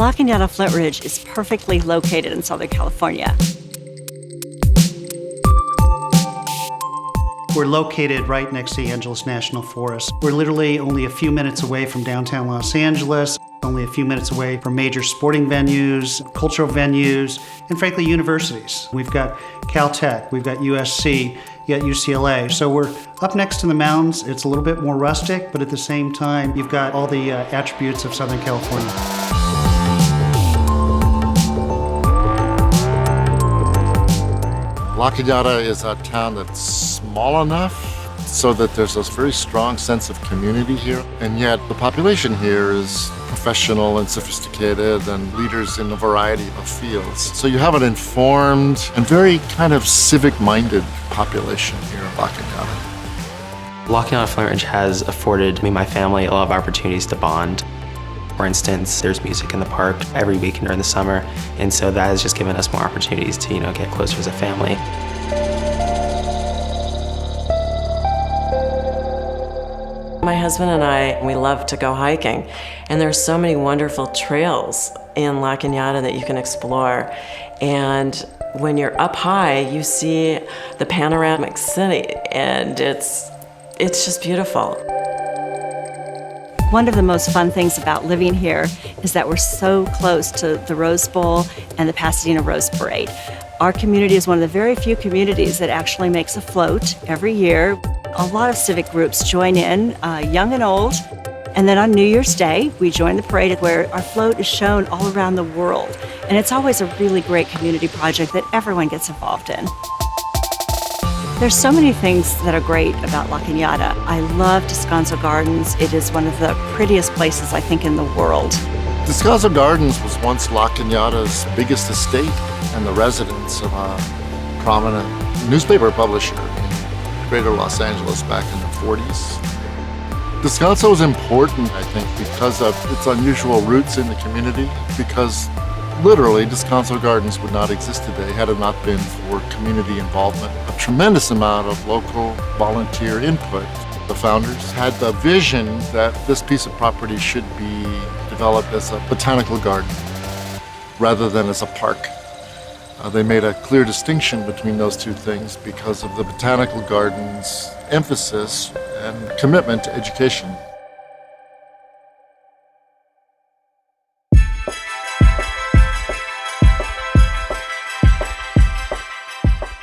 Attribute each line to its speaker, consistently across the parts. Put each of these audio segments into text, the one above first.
Speaker 1: La Cañada Flintridge is perfectly located in Southern California.
Speaker 2: We're located right next to the Angeles National Forest. We're literally only a few minutes away from downtown Los Angeles, only a few minutes away from major sporting venues, cultural venues, and frankly, universities. We've got Caltech, we've got USC, you got UCLA. So we're up next to the mountains. It's a little bit more rustic, but at the same time, you've got all the attributes of Southern California.
Speaker 3: La Cañada is a town that's small enough so that there's this very strong sense of community here, and yet the population here is professional and sophisticated and leaders in a variety of fields. So you have an informed and very kind of civic-minded population here in La Cañada.
Speaker 4: La Cañada Flintridge has afforded me and my family a lot of opportunities to bond. For instance, there's music in the park every weekend during the summer, and so that has just given us more opportunities to, get closer as a family.
Speaker 5: My husband and I, we love to go hiking, and there's so many wonderful trails in La Cañada that you can explore. And when you're up high, you see the panoramic city, and it's just beautiful.
Speaker 1: One of the most fun things about living here is that we're so close to the Rose Bowl and the Pasadena Rose Parade. Our community is one of the very few communities that actually makes a float every year. A lot of civic groups join in, young and old, and then on New Year's Day, we join the parade where our float is shown all around the world. And it's always a really great community project that everyone gets involved in. There's so many things that are great about La Cañada. I love Descanso Gardens. It is one of the prettiest places, I think, in the world.
Speaker 3: Descanso Gardens was once La Cañada's biggest estate and the residence of a prominent newspaper publisher in Greater Los Angeles back in the 40s. Descanso is important, I think, because of its unusual roots in the community, because literally, Descanso Gardens would not exist today had it not been for community involvement. A tremendous amount of local volunteer input. The founders had the vision that this piece of property should be developed as a botanical garden rather than as a park. They made a clear distinction between those two things because of the botanical garden's emphasis and commitment to education.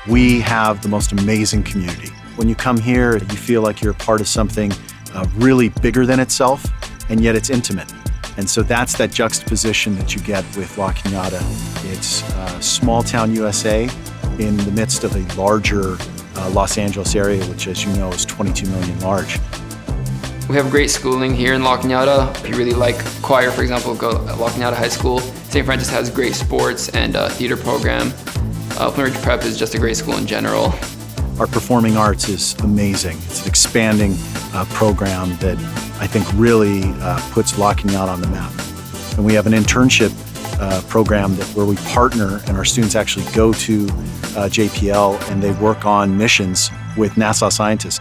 Speaker 6: We have the most amazing community. When you come here, you feel like you're a part of something really bigger than itself, and yet it's intimate. And so that's that juxtaposition that you get with La Cañada. It's small town USA in the midst of a larger Los Angeles area, which, as you know, is 22 million large.
Speaker 7: We have great schooling here in La Cañada. If you really like choir, for example, go to La Cañada High School. St. Francis has great sports and theater program. Flintridge Prep is just a great school in general.
Speaker 6: Our performing arts is amazing. It's an expanding program that I think really puts La Cañada on the map. And we have an internship program where we partner and our students actually go to JPL and they work on missions with NASA scientists.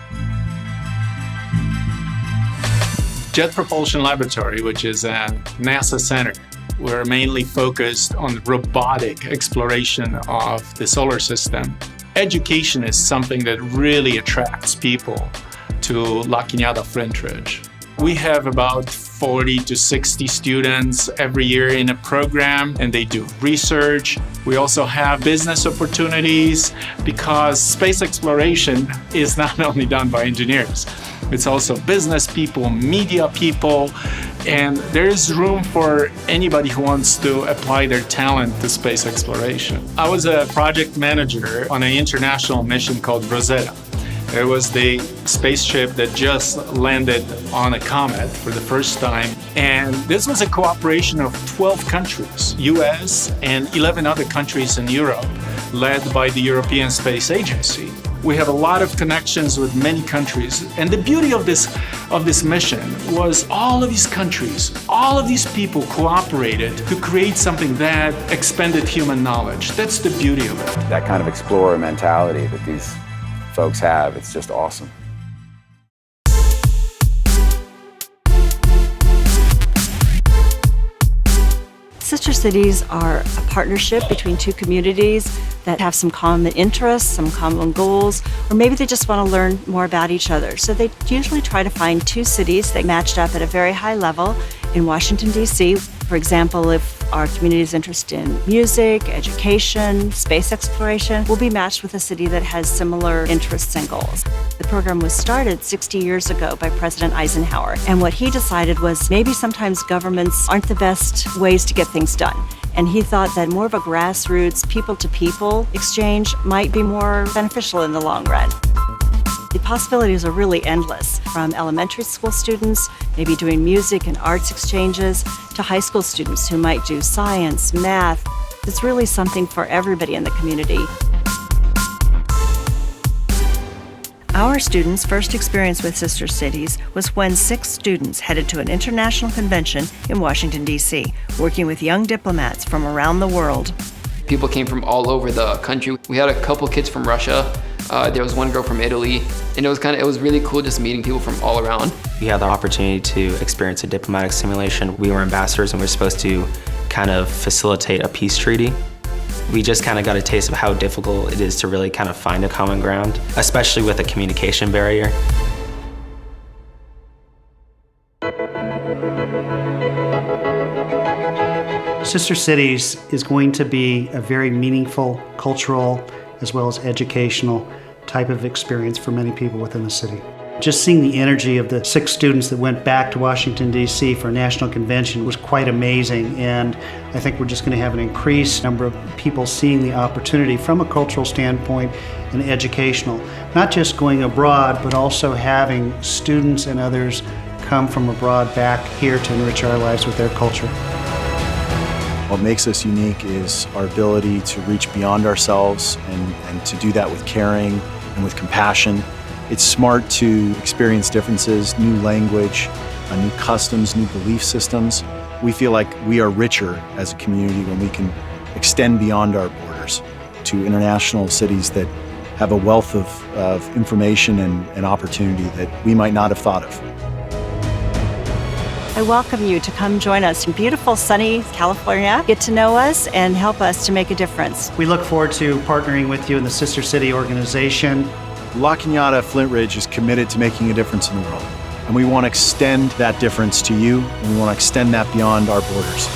Speaker 8: Jet Propulsion Laboratory, which is a NASA center. We're mainly focused on robotic exploration of the solar system. Education is something that really attracts people to La Cañada Flintridge. We have about 40 to 60 students every year in a program, and they do research. We also have business opportunities because space exploration is not only done by engineers. It's also business people, media people, and there's room for anybody who wants to apply their talent to space exploration. I was a project manager on an international mission called Rosetta. It was the spaceship that just landed on a comet for the first time. And this was a cooperation of 12 countries, US and 11 other countries in Europe, led by the European Space Agency. We have a lot of connections with many countries. And the beauty of this mission was all of these countries, all of these people cooperated to create something that expanded human knowledge. That's the beauty of it.
Speaker 9: That kind of explorer mentality that these folks have, it's just awesome.
Speaker 1: Sister Cities are a partnership between two communities that have some common interests, some common goals, or maybe they just want to learn more about each other. So they usually try to find two cities that matched up at a very high level in Washington, D.C. For example, if our community is interested in music, education, space exploration, we'll be matched with a city that has similar interests and goals. The program was started 60 years ago by President Eisenhower, and what he decided was maybe sometimes governments aren't the best ways to get things done. And he thought that more of a grassroots, people-to-people exchange might be more beneficial in the long run. The possibilities are really endless, from elementary school students, maybe doing music and arts exchanges, to high school students who might do science, math. It's really something for everybody in the community. Our students' first experience with Sister Cities was when 6 students headed to an international convention in Washington, D.C., working with young diplomats from around the world.
Speaker 7: People came from all over the country. We had a couple kids from Russia. There was one girl from Italy, and it was really cool just meeting people from all around.
Speaker 4: We had the opportunity to experience a diplomatic simulation. We were ambassadors and we were supposed to kind of facilitate a peace treaty. We just kind of got a taste of how difficult it is to really kind of find a common ground, especially with a communication barrier.
Speaker 2: Sister Cities is going to be a very meaningful, cultural, as well as educational type of experience for many people within the city. Just seeing the energy of the 6 students that went back to Washington, D.C. for a national convention was quite amazing, and I think we're just going to have an increased number of people seeing the opportunity from a cultural standpoint and educational. Not just going abroad, but also having students and others come from abroad back here to enrich our lives with their culture.
Speaker 6: What makes us unique is our ability to reach beyond ourselves and to do that with caring and with compassion. It's smart to experience differences, new language, new customs, new belief systems. We feel like we are richer as a community when we can extend beyond our borders to international cities that have a wealth of information and opportunity that we might not have thought of.
Speaker 1: I welcome you to come join us in beautiful, sunny California. Get to know us and help us to make a difference.
Speaker 2: We look forward to partnering with you in the Sister City organization.
Speaker 6: La Cañada Flintridge is committed to making a difference in the world. And we want to extend that difference to you, and we want to extend that beyond our borders.